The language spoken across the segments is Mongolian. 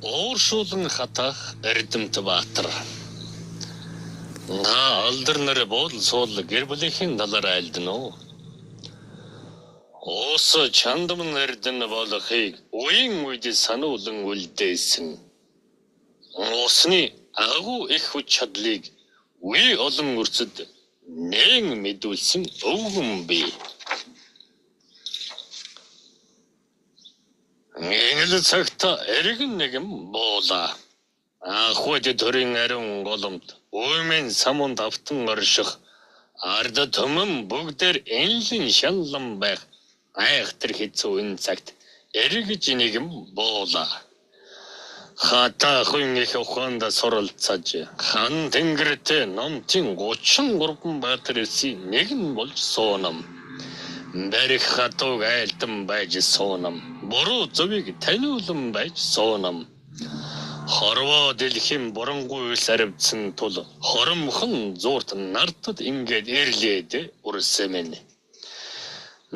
Ууршуулан хатах эрдэмт баатар. Та алдар нар буудал суул гэр бүлийн талаар айлдана уу? Уус чандам эрдэн болохыг үеийн үед сануулан үлдээсэн. Уусны агуу их хүч чадлыг үе олон үрцэд нэн мэдүүлсэн өвгөн бий. Энгэл цагта эргэн нэгэн буула. Ахуйд төрийн ариун голомт уймэн самунд автан орших ард төмөн бүгдээр энлэн шаллан байх айхтар хэцүү энэ цагт эргэж нэгэн буула. Хата хүн их ухаанд суралцаж хан тэнгэртэй номтын 33 баатар эсийн нэгэн болж суунам. Барих хатууг айлтан байж суунам. Буруу зөвийг таниулан байж суунам. Хорвоо дэлхийн бурангүй сарвцсан тул хоромхон зуурт нартад ингээд ирлээд урсэмэн.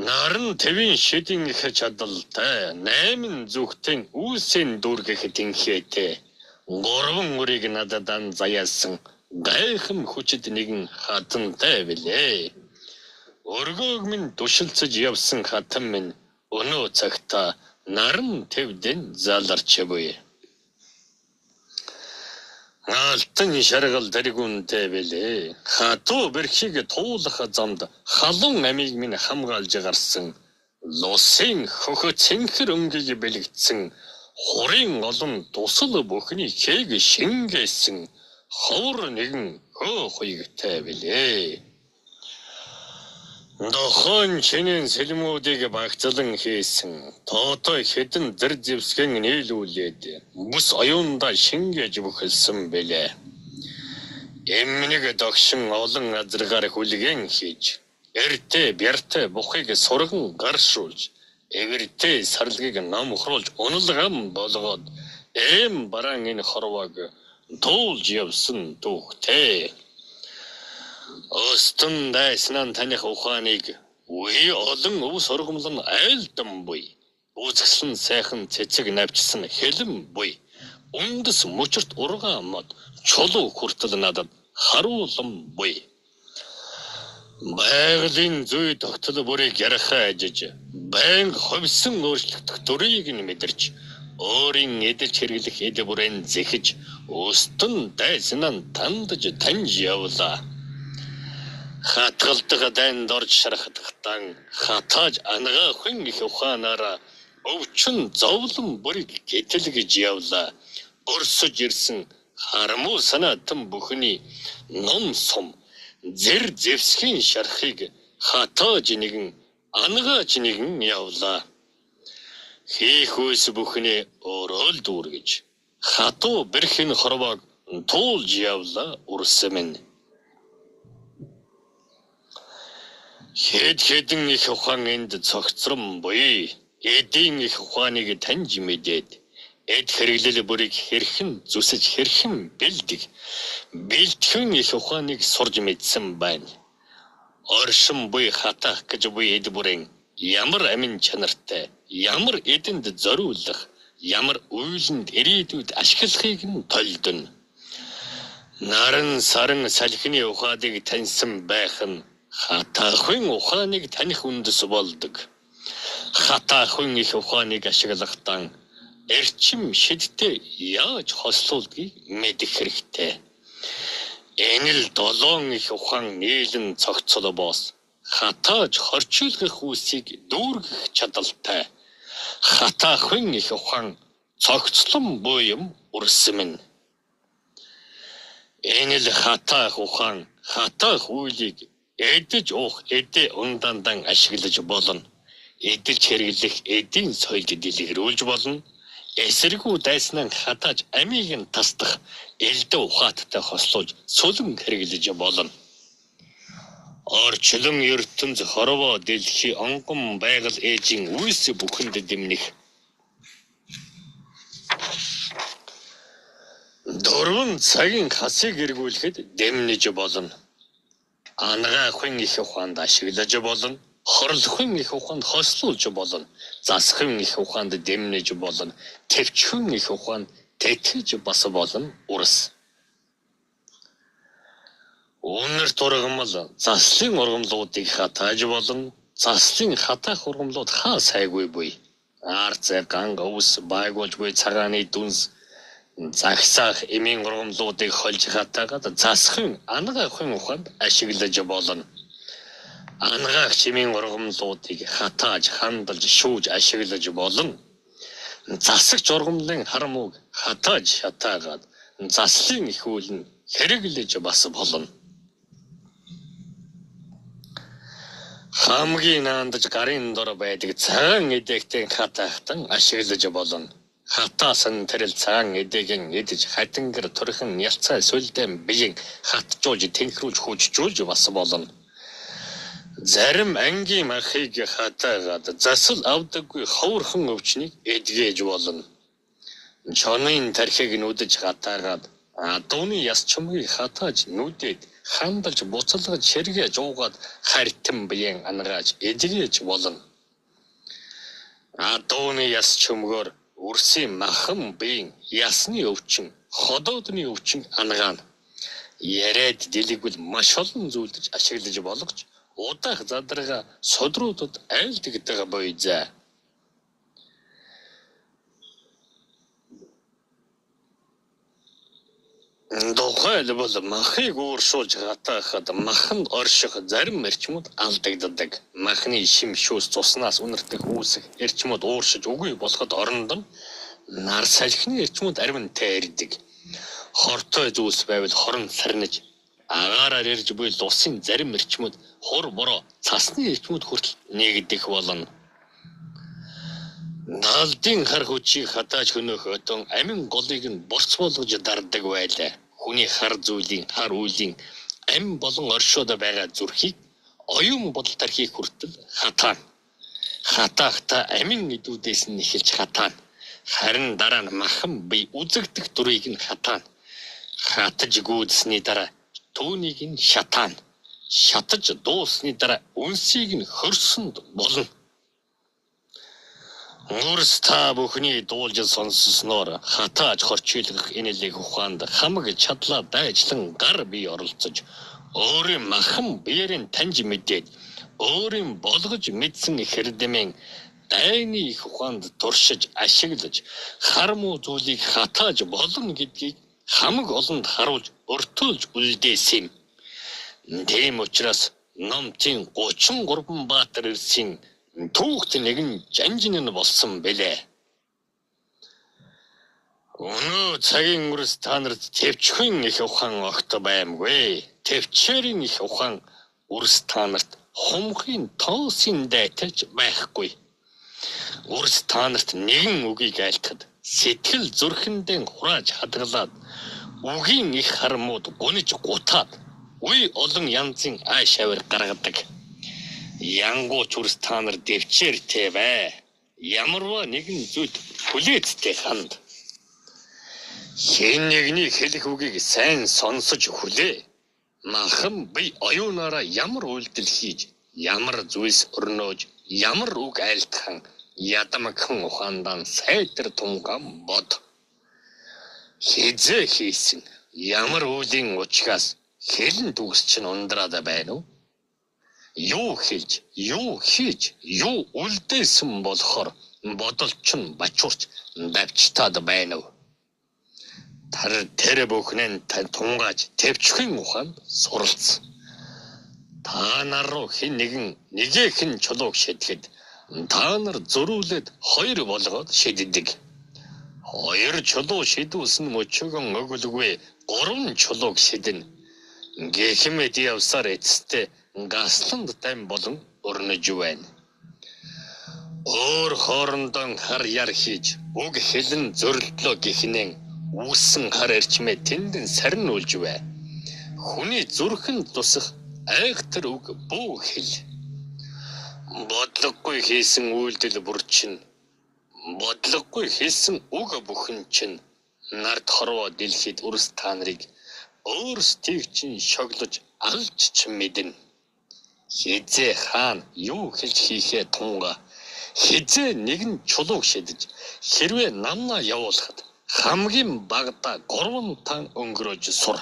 Наран тэвийн шидин их чадалтай 8 зүгтэн үүсийн дүүргэх тэнхээтэй 3 үрийг нададан заяасан гайхам хүчит нэгэн хатантай билээ. Өргөөг минь тушилцаж явсан хатан минь өнөө цагта наран тэвдэн заларч буй. Алтан шаргал дэргүнтэй билээ. Хатуу бэрхийг туулах замд халуун амийг минь хамгаалж гарсан. Лусын хөхөцэнхэр өнгөийг бэлэгдсэн. Хурын олон тусал бүхний хээг шингээсэн. Ховор нэгэн хөө хуйгтай билээ. Дохон чинэн сэлмүүдийг багцлан хийсэн. Тоотой хэдэн зэр зэвсгэн нийлүүлээд бүс оюунда шингээж бүхэлсэн бэлээ. Эмнийг догшин олон азаргаар хүлгэн хийж, эртээ бяртээ бухыг сурган гаршуулж, эвэртээ сарлагыг намхруулж уналгам болгоод эм бараан энэ хорвоог туулж явсан түүхтэй. Остон дайснан таних ухааныг үе олон өв сургамлан айлдан буй. Үзэсгэлэн сайхан цэцэг навчсан хэлэн буй. Үндэс мөчөрт ургаан мод чулуу хүртэл надад харуулан буй. Байгалийн зүй тогтол бүрийг ярахаа ажиж, байнга ховсон өөрчлөгдөх дүрийг нь мэдэрч, өөрийн эдэлж хэрэглэх эд бүрэн зэхэж, Остон дайснан тандж таньж явлаа. Хатгалдаг дайнд орж шарахтагтан хатааж ангаа хүн их ухаанаараа өвчин зовлон бүрийг гэтэлгэж явлаа. Өрсөж ирсэн харамуу санаатан бүхний ном сум зэр зэвсгийн шарахыг хатааж нэгэн ангааж нэгэн явлаа. Хийх үс бүхний өөрөө л дүүргэж хатуу бэрхэн хорвоог туулж явлаа урсэмэн. Хэдэн их ухаан энд цогцрон буй. Эдийн их ухааныг таньж мэдээд эд хэрэглэл бүрийг хэрхэн зүсэж хэрхэн бэлдэг. Бэлтгэн их ухааныг сурж мэдсэн байна. Оршин буй хатах гэж буй эд бүрэн ямар амин чанартай, ямар эдэнд зориулах, ямар үйлэнд ирээдүйд ашиглахыг нь тольдно. Наран саран салхины ухаадыг таньсан байх нь хатахын ухааныг таних үндэс болдог. Хатахын их ухааныг ашиглахдаа эрчим шидтэй яаж хослуулдгийг мэдэх хэрэгтэй. Энэ л 7 их ухаан нийлэн цогцол боос хатааж хорчуулгах үсийг дүүргэх чадалтай. Хатахын их ухаан цогцлон буйм урсэмэн. Энэ л хатаах ухаан хатаах үйлийг эдэж уух эдэ ундандан ашиглаж болно. Эдэлж хэрэглэх эдийн соёлд дэлгэрүүлж болно. Эсэргүү дайснан хатааж амийг нь тасдах элдэ ухааттай хослуулж сүлэн хэрэглэж болно. Орчлон ертөнц хорвоо дэлхий онгон байгаль ээжийн үйс бүхэнд дэмнэх. Дөрвөн цагийн хасыг эргүүлэхэд дэмнэж болно. Ангаа хүн их ухаанд ашиглаж болно. Хорлохын их ухаанд хослуулж болно. Засахын их ухаанд дэмнэж болно. Тэвчхэн их ухаанд тэтгэж бас болон урс. Үнэр тургамал заслын ургамлуудыг хатааж болон заслын хатаах ургамлууд хаа сайгүй буй. Арцэг ганга ус байгуулж буй цагааны дүнс загсаах эмийн ургамлуудыг холж хатаагаад засахын ангаахын ухаанд ашиглаж болно. Ангаах чимийн ургамлуудыг хатааж хандалж шүүж ашиглаж болно. Засагч ургамлын харамуг хатааж шатаагаад заслын их үүлэн хэрэглэж бас болно. Хамгийн наандаж гарын дор байдаг цагаан эдээгтэн хатаахтан ашиглаж болно. Хатаасан тэрэл цагаан эдээгийн эдэж хатингэр турхан ялцаа сүлдэм биеийн хатжуулж тэнхрүүлж хүчжүүлж бас болно. Зарим ангийн махыг хатаагаад засал авдаггүй ховорхон өвчнийг эдгэж болно. Чонын тархийг нүдэж хатаагаад адууны яс чумыг хатааж нүдэд хандалж буцалгаж ширгээ жуугаад хартан биеийн ангааж эдгэж болно. Адууны яс чумгоор үрсийн махан биеийн ясны өвчин, ходоодны өвчин ангаана. Яриад дэлгүүл маш олон зүйлдэж ашиглаж болгож удаах задрага содруудад айлддаг бойзаа. Тухайлбал махыг ууршуулж хатаахад махан орших зарим эрчмүүд алдагддаг. Махны шим шүүс цуснаас үнэртэх үүсэх эрчмүүд ууршиж үгүй болоход орондон нар салхины эрчмүүд арвин тайрдаг. Хортой зүйлс байвал хорон сарниж агаараар ирж буй усын зарим эрчмүүд хур бороо цасны эрчмүүд хүртэл нэгдэх болно. Налдын хар хүчийг хатааж хөнөөх өтөн амин голыг нь борц болгож дардаг байлаа. Хүний хар зүйлийн хар үеийн ам болон оршоод байгаа зүрхийг оюун бодол тархийг хүртэл хатаана. Хатаахта амин идүүдээс нь эхэлж хатаана. Харин дараа нь махан бие үзэгдэх дүрийг нь хатаана. Хатаж гүйдсэний дараа түүнийг нь шатаана. Шатаж дуусны дараа үнсийг нь хөрсөнд болно. Урс та бүхний дуулж сонссноор хатааж хорчилгох энэлэг ухаанд хамаг чадлаа дайжлан гар бие оролцож өөрийн махан биеэрийн таньж мэдээд өөрийн болгож мэдсэн хэрдэмэн дайны их ухаанд туршиж ашиглаж хармуу зүйлийг хатааж болно гэдгийг хамаг олонд харуулж өртөөлж үлдээсэн. Тийм учраас номтын 33 баатар ирсэн түүхт нэгэн жанжин нь болсон бэлээ. Өнөө цагийн үрс та нарт төвчхэн их ухаан огт баймгүй. Төвчээрийн их ухаан үрс та нарт хумхын тоосын дайтаж байхгүй. Үрс та нарт нэгэн үгийг айлтахад сэтгэл зүрхэндээ хурааж хадгалаад үгийн их хармууд гуниж гутаад үе олон янзын ай шавар гаргадаг. Янгууч үрс та нар дэвчээртэй бай. Ямарваа нэгэн зүйл хүлээцтэй ханд. Хэн нэгний хэлэх үгийг сайн сонсож хүлээ. Махан бие оюунаараа ямар үйлдэл хийж, ямар зүйлс өрнөөж, ямар үг айлтхан, ядамгхан ухаандан сайтар тунган бод. Хизээ хийсэн ямар үлийн учгаас хэлэн дүгс чинь ундраад байна уу? Юу хэлж, юу хийж, юу үлдээсэн болохоор бодолч нь бачуурч давчтаад байна уу? Тэр бүхнэн тунгааж төвчхэн ухаанд суралц. Та нар руу хэн нэгэн нэгэхэн чулууг шидэхэд та нар зөрүүлээд хоёр болгоод шиддэг. Хоёр чулуу шидүүлсэн мөчгөн өгөлгүй 3 чулууг шидэнэ. Гэхмэд явсаар эцэстээ гасланд тайм болон өрнөж байна. Өөр хоорондоо хар яр хийж үг хэлэн зөрлөлөө гэхнэн үүсэн хар эрчмээ тэндэн сарниулж бай. Хүний зүрхэнд тусах айхтар үг бүү хэл. Бодлогогүй хийсэн үйлдэл бүр чинь, бодлогогүй хийсэн үг бүхэн чинь нарт хорвоо дэлхийд үрс та нарыг өөрсдийг чинь шоглож алж ч мэднэ. Хизээ хаана юу хэлж хийхээ тунга хизээ нэгэн чулууг шидэж хэрвээ намнаа явуулахад Хамгийн багадаа 3 тан өнгөрөөж сур.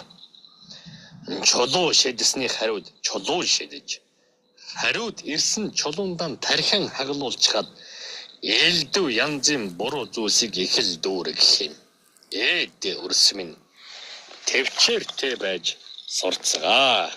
Чулуу шидэсний хариуд чулуу шидэж. Хариуд ирсэн чулуундан тархин хаглуулчихад элдв янзын буруу зүйлсийг их л дүүрэг хэм. Өрс минь төвчээртэй байж сурцгаа.